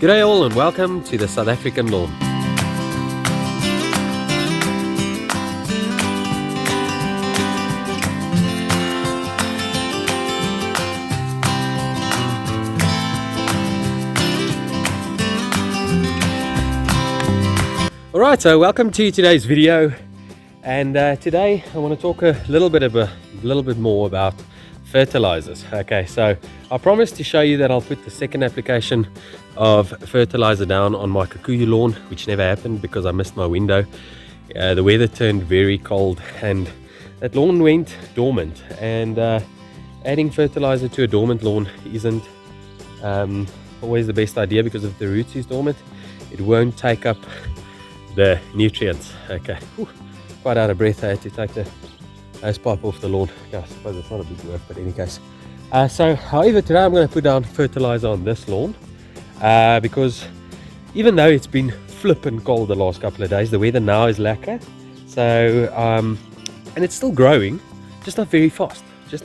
G'day all and welcome to the South African lawn. Alright, so welcome to today's video, and today I want to talk a little bit more about fertilizers. Okay, so I promised to show you that I'll put the second application of fertilizer down on my Kikuyu lawn, which never happened because I missed my window. The weather turned very cold and that lawn went dormant, and adding fertilizer to a dormant lawn isn't always the best idea, because if the roots is dormant, it won't take up the nutrients. Okay, whew, quite out of breath. I had to take the hose pipe off the lawn. Yeah, I suppose it's not a big work, but in any case. However, today I'm going to put down fertilizer on this lawn because even though it's been flipping cold the last couple of days, the weather now is lacquer. So and it's still growing, just not very fast. So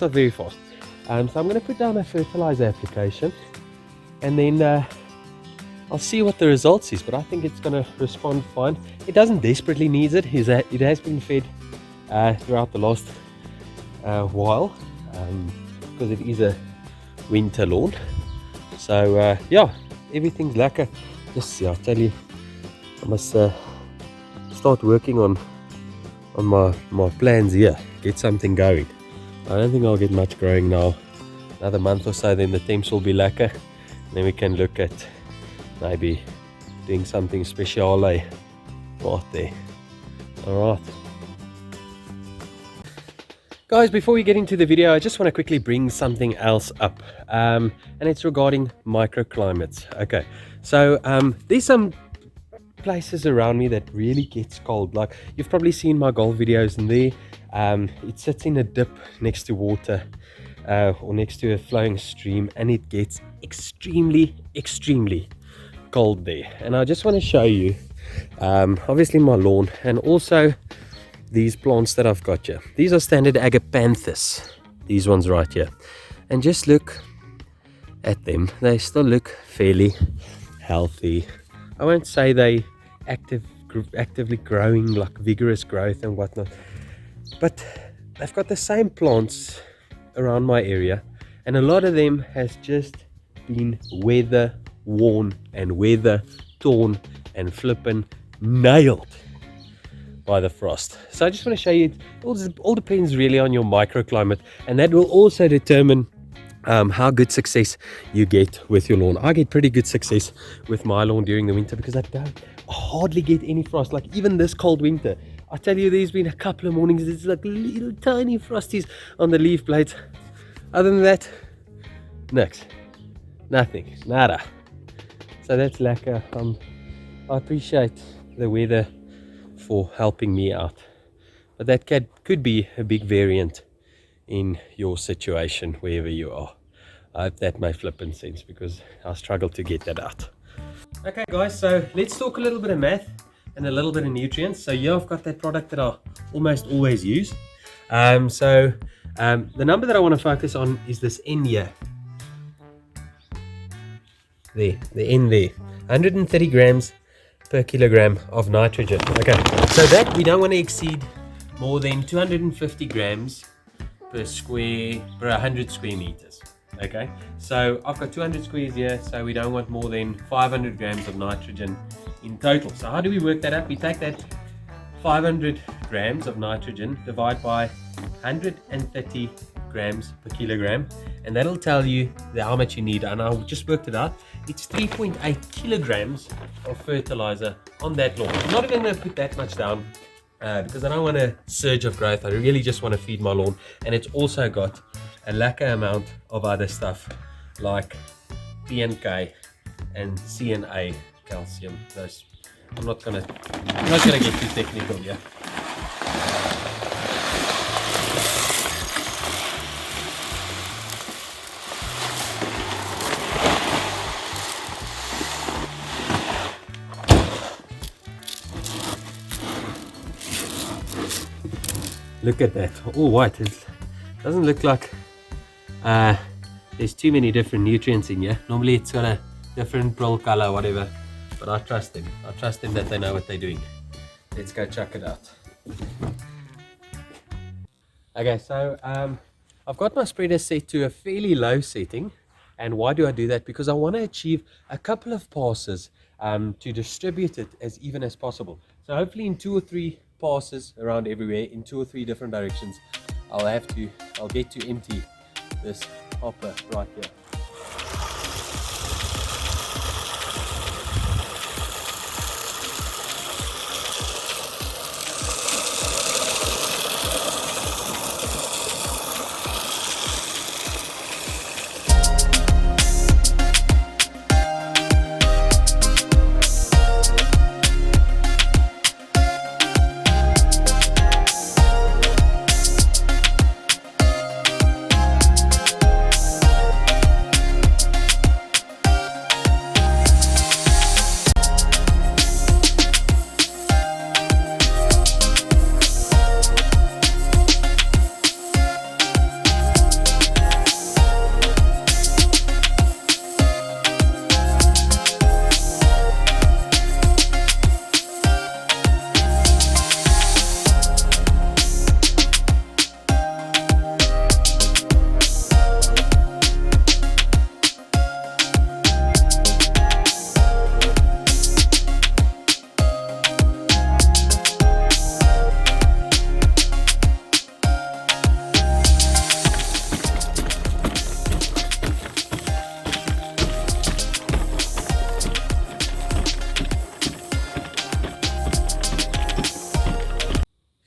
I'm going to put down a fertilizer application, and then I'll see what the results is, but I think it's going to respond fine. It doesn't desperately need it. It has been fed throughout the last while, because it is a winter lawn. So yeah, everything's lacquer. Just I tell you, I must start working on my plans here, get something going. I don't think I'll get much growing now. Another month or so, then the temps will be lacquer, and then we can look at maybe doing something special right there. Alright guys, before we get into the video, I just want to quickly bring something else up, and it's regarding microclimates. Okay, so there's some places around me that really gets cold. Like you've probably seen my golf videos, and there it sits in a dip next to water, or next to a flowing stream, and it gets extremely cold there. And I just want to show you obviously my lawn, and also these plants that I've got here. These are standard agapanthus, these ones right here, and just look at them. They still look fairly healthy. I won't say they actively growing like vigorous growth and whatnot, but they've got the same plants around my area, and a lot of them has just been weather worn and weather torn and flippin' nailed by the frost. So I just want to show you, it all depends really on your microclimate, and that will also determine how good success you get with your lawn. I get pretty good success with my lawn during the winter because I hardly get any frost. Like even this cold winter, I tell you, there's been a couple of mornings it's like little tiny frosties on the leaf blades. Other than that, nothing, nada. So that's lacquer. I appreciate the weather for helping me out, but that could be a big variant in your situation wherever you are. I hope that may flip in sense, because I struggle to get that out. Okay guys, so let's talk a little bit of math and a little bit of nutrients. So here I've got that product that I almost always use. The number that I want to focus on is this N here. There, the N there, 130 grams per kilogram of nitrogen. Okay, so that we don't want to exceed more than 250 grams per 100 square meters. Okay, so I've got 200 squares here, so we don't want more than 500 grams of nitrogen in total. So how do we work that up? We take that 500 grams of nitrogen, divide by 130 grams per kilogram, and that'll tell you how much you need. And I just worked it out. It's 3.8 kilograms of fertilizer on that lawn. I'm not even going to put that much down because I don't want a surge of growth. I really just want to feed my lawn. And it's also got a lacquer amount of other stuff like PNK and CNA, calcium. Those I'm not gonna get too technical here. Look at that, all white. It doesn't look like there's too many different nutrients in here. Normally it's got a different prill color, whatever. But I trust them. I trust them that they know what they're doing. Let's go check it out. Okay, so I've got my spreader set to a fairly low setting. And why do I do that? Because I want to achieve a couple of passes to distribute it as even as possible. So hopefully in 2 or 3 passes around everywhere in 2 or 3 different directions, I'll get to empty this hopper right here.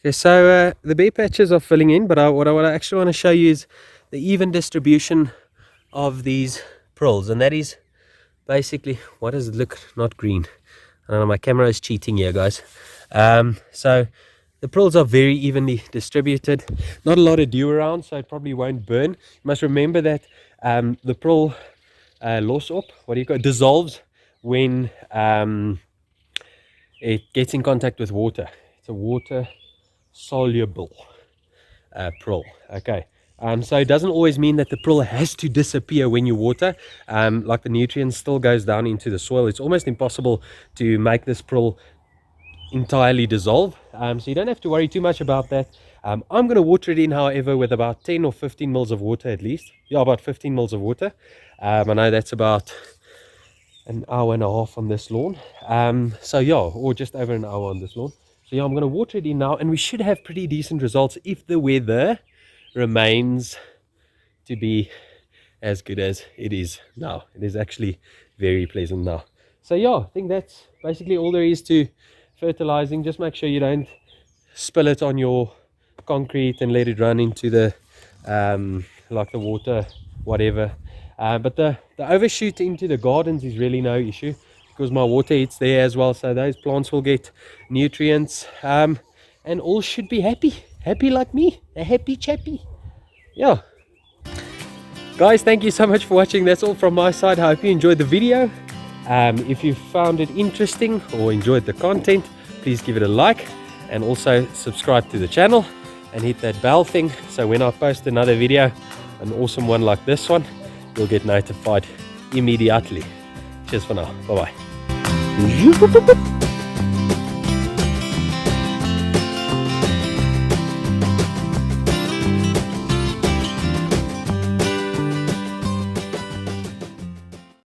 Okay, so the bare patches are filling in, but what I actually want to show you is the even distribution of these prills, and that is basically, what does it look? Not green. I don't know, my camera is cheating here, guys. So the prills are very evenly distributed. Not a lot of dew around, so it probably won't burn. You must remember that the prill dissolves when it gets in contact with water. It's a water soluble prill. Okay, so it doesn't always mean that the prill has to disappear when you water. Like the nutrients still goes down into the soil. It's almost impossible to make this prill entirely dissolve, so you don't have to worry too much about that. I'm going to water it in, however, with about 10 or 15 mils of water at least. Yeah, about 15 mils of water. I know that's about an hour and a half on this lawn, so yeah, or just over an hour on this lawn. So yeah, I'm going to water it in now, and we should have pretty decent results if the weather remains to be as good as it is now. It is actually very pleasant now. So yeah, I think that's basically all there is to fertilizing. Just make sure you don't spill it on your concrete and let it run into the like the water, whatever. But the overshoot into the gardens is really no issue, because my water hits there as well, so those plants will get nutrients, and all should be happy like me, a happy chappy. Yeah, guys, thank you so much for watching. That's all from my side. I hope you enjoyed the video. If you found it interesting or enjoyed the content, please give it a like, and also subscribe to the channel and hit that bell thing, so when I post another video, an awesome one like this one, you'll get notified immediately. Cheers for now. Bye bye.